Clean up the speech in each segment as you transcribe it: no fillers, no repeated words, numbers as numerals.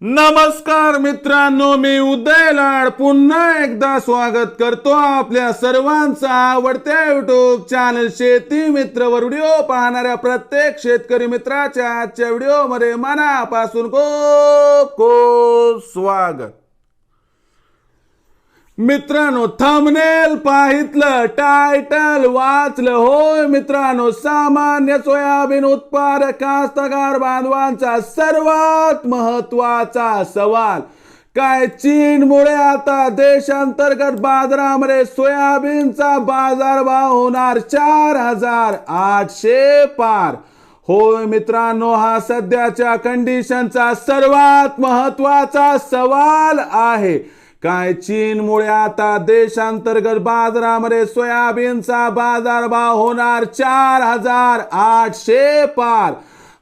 नमस्कार मित्रांनो, मी उदय लाड पुन्हा एकदा स्वागत करतो आपल्या सर्वांचा आवडत्या युट्यूब चॅनल शेती मित्रवर व्हिडिओ पाहणाऱ्या प्रत्येक शेतकरी मित्राच्या आजच्या व्हिडिओमध्ये मनापासून खूप खूप स्वागत. मित्रांनो, थंबनेल पाहितलं, टायटल वाचलं. होय मित्रांनो, सामान्य सोयाबीन उत्पादक कास्तकार बांधवांचा सर्वात महत्वाचा सवाल काय, चीनमुळे आता देशांतर्गत बाजारामध्ये सोयाबीनचा बाजारभाव होणार 4,800 पार. होय मित्रांनो, हा सध्याच्या कंडिशनचा सर्वात महत्वाचा सवाल आहे. काय, चीनमुळे आता देशांतर्गत बाजारामध्ये सोयाबीनचा बाजारभाव होणार 4,800 पार.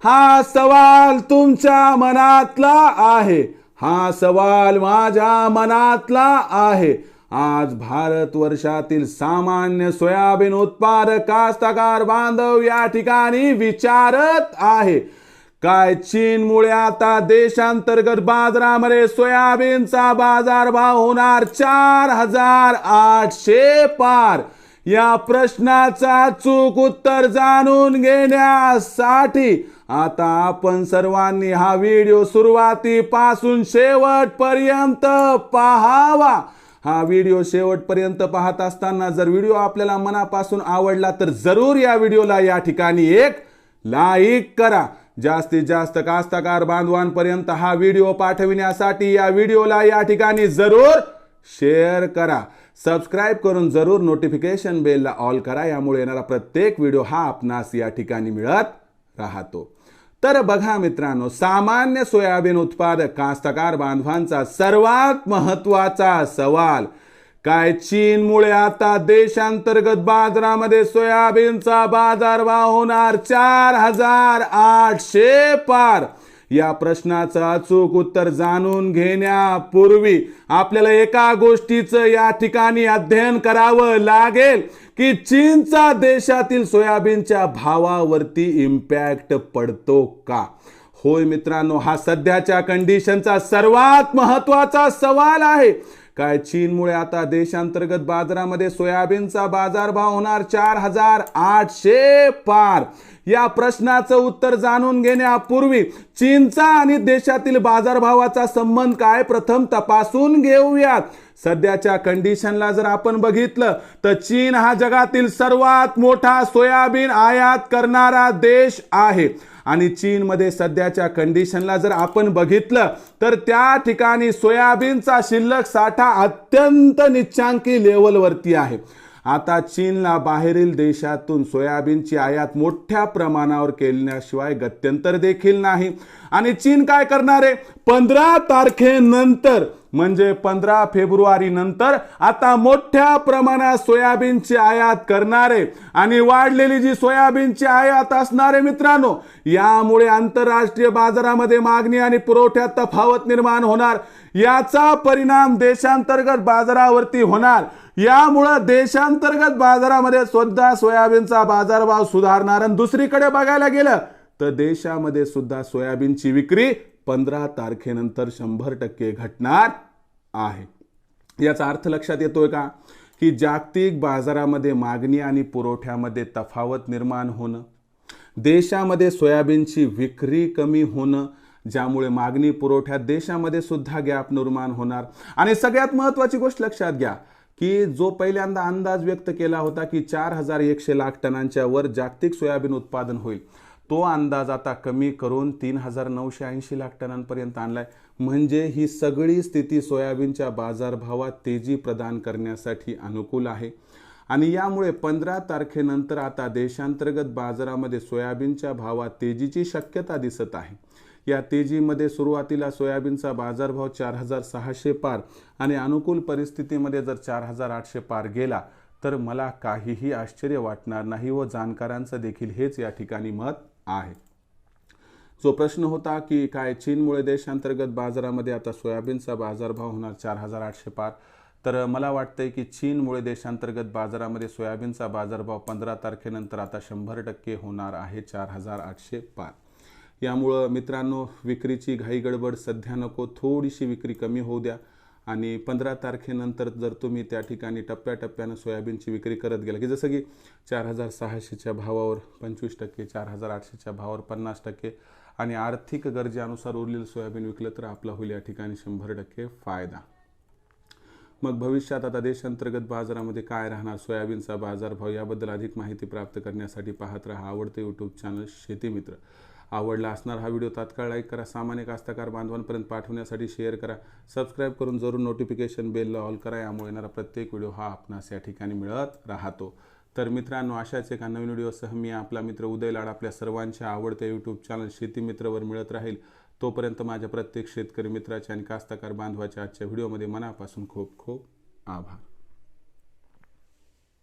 हा सवाल तुमच्या मनातला आहे, हा सवाल माझ्या मनातला आहे. आज भारतवर्षातील सामान्य सोयाबीन उत्पादक कास्तकार बांधव या ठिकाणी विचारत आहे, काय चीनमुळे आता देशांतर्गत बाजारामध्ये सोयाबीनचा बाजारभाव होणार 4,800 पार. या प्रश्नाचा अचूक उत्तर जाणून घेण्यासाठी आता आपण सर्वांनी हा व्हिडिओ सुरुवातीपासून शेवटपर्यंत पाहावा. हा व्हिडिओ शेवटपर्यंत पाहत असताना जर व्हिडिओ आपल्याला मनापासून आवडला तर जरूर या व्हिडिओला या ठिकाणी एक लाईक करा. जास्तीत जास्त कास्तकार बांधवांपर्यंत हा व्हिडिओ पाठविण्यासाठी या व्हिडिओला या ठिकाणी जरूर शेअर करा. सबस्क्राइब करून जरूर नोटिफिकेशन बेलला ऑल करा. यामुळे येणारा प्रत्येक व्हिडिओ हा आपणास या ठिकाणी मिळत राहतो. तर बघा मित्रांनो, सामान्य सोयाबीन उत्पादक कास्तकार बांधवांचा सर्वात महत्वाचा सवाल काय, चीनमुळे आता देशांतर्गत बाजारामध्ये सोयाबीनचा बाजारभाव होणार 4,800 पार. या प्रश्नाचं अचूक उत्तर जाणून घेण्यापूर्वी आपल्याला एका गोष्टीचं या ठिकाणी अध्ययन करावं लागेल की चीनचा देशातील सोयाबीनच्या भावावरती इम्पॅक्ट पडतो का. होय मित्रांनो, हा सध्याच्या कंडिशनचा सर्वात महत्वाचा सवाल आहे. काय, चीनमुळे आता देशांतर्गत बाजारामध्ये सोयाबीनचा बाजारभाव होणार 4,800 पार. या प्रश्नाचं उत्तर जाणून घेण्यापूर्वी चीनचा आणि देशातील बाजारभावाचा संबंध काय प्रथम तपासून घेऊयात. सध्याच्या कंडिशनला जर आपण बघितलं तर चीन हा जगातील सर्वात मोठा सोयाबीन आयात करणारा देश आहे. आणि चीनमध्ये सध्याच्या कंडिशनला जर आपण बघितलं तर त्या ठिकाणी सोयाबीनचा शिल्लक साठा अत्यंत निच्चांकी लेवलवरती आहे. आता चीनला बाहेरील देशातून सोयाबीनची आयात मोठ्या प्रमाणावर केल्याशिवाय गत्यंतर देखील नाही. आणि चीन काय करणार आहे, 15 तारखेनंतर म्हणजे 15 फेब्रुवारी नंतर आता मोठ्या प्रमाणात सोयाबीनची आयात करणार आहे. आणि वाढलेली जी सोयाबीनची आयात असणार आहे मित्रांनो, यामुळे आंतरराष्ट्रीय बाजारामध्ये मागणी आणि पुरवठ्यात तफावत निर्माण होणार. याचा परिणाम देशांतर्गत बाजारावरती होणार. यामुळे देशांतर्गत बाजारामध्ये सुद्धा सोयाबीनचा बाजारभाव सुधारणार. आणि दुसरीकडे बघायला गेलं तर देशामध्ये सुद्धा सोयाबीनची विक्री 15 तारखेनंतर 100% घटणार आहे. याचा अर्थ लक्षात येतोय का की जागतिक बाजारामध्ये मागणी आणि पुरवठ्यामध्ये तफावत निर्माण होणं, देशामध्ये सोयाबीनची विक्री कमी होणं, ज्यामुळे मागणी पुरवठ्यात देशामध्ये सुद्धा गॅप निर्माण होणार. आणि सगळ्यात महत्त्वाची गोष्ट लक्षात घ्या की जो पहिल्यांदा अंदाज व्यक्त केला होता की 4,100 लाख टनांच्या वर जागतिक सोयाबीन उत्पादन होईल, तो अंदाज आता कमी करून 3,980 लाख टनांपर्यंत आणलाय. म्हणजे ही सगळी स्थिती सोयाबीनच्या बाजारभावात तेजी प्रदान करण्यासाठी अनुकूल आहे. आणि यामुळे 15 तारखेनंतर आता देशांतर्गत बाजारामध्ये सोयाबीनच्या भावात तेजीची शक्यता दिसत आहे. या तेजीमध्ये सुरुवातीला सोयाबीनचा बाजारभाव 4,600 पार आणि अनुकूल परिस्थितीमध्ये जर 4,800 पार गेला तर मला काहीही आश्चर्य वाटणार नाही व जाणकारांचं देखील हेच या ठिकाणी मत आहे. जो प्रश्न होता की काय चीनमुळे देशांतर्गत बाजारामध्ये आता सोयाबीनचा बाजारभाव होणार 4,800 पार, तर मला वाटतंय की चीनमुळे देशांतर्गत बाजारामध्ये सोयाबीनचा बाजारभाव 15 तारखेनंतर आता 100% होणार आहे 4,800 पार. यामुळं मित्रांनो विक्रीची घाई गडबड सध्या नको, थोडीशी विक्री कमी होऊ द्या आणि 15 तारखेनंतर जर तुम्ही त्या ठिकाणी टप्प्याटप्प्यानं सोयाबीनची विक्री करत गेला की जसं की 4,600च्या भावावर 25%, 4,800च्या भावावर 50% आणि आर्थिक गरजेनुसार उरलेलं सोयाबीन विकलं तर आपला होईल या ठिकाणी 100% फायदा. मग भविष्यात आता देशांतर्गत बाजारामध्ये काय राहणार, सोयाबीनचा बाजारभाव याबद्दल अधिक माहिती प्राप्त करण्यासाठी पाहत राहा आवडते यूट्यूब चॅनल शेतीमित्र. आवडला असणार हा व्हिडिओ तात्काळ लाईक करा, सामान्य कास्तकार बांधवांपर्यंत पाठवण्यासाठी शेअर करा, सबस्क्राईब करून जरूर नोटिफिकेशन बेलला ऑल करा. यामुळे येणारा प्रत्येक व्हिडिओ हा आपणास या ठिकाणी मिळत राहतो. तर मित्रांनो अशाच एका नवीन व्हिडिओसह मी आपला मित्र उदय लाड आपल्या सर्वांच्या आवडत्या यूट्यूब चॅनल शेतीमित्रवर मिळत राहील. तोपर्यंत माझ्या प्रत्येक शेतकरी मित्राच्या आणि कास्तकार बांधवाच्या आजच्या व्हिडिओमध्ये मनापासून खूप खूप आभार.